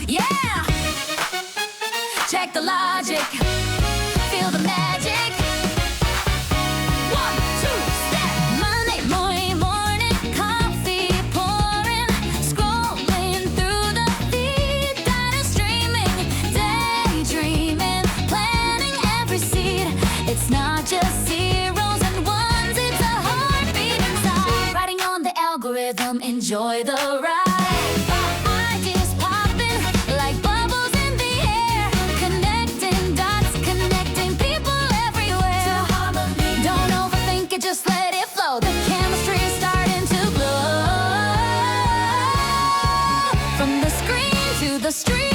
Yeah! Check the logic, feel the magic. One, two, step. Monday morning, coffee pouring, scrolling through the feed, data streaming, daydreaming, planning every seed. It's not just zeros and ones, it's a heartbeat inside. Riding on the algorithm, enjoy the ride. Ideas popping like bubbles in the air, connecting dots, connecting people everywhere. Don't overthink it, just let it flow. The chemistry's starting to glow. From the screen to the street,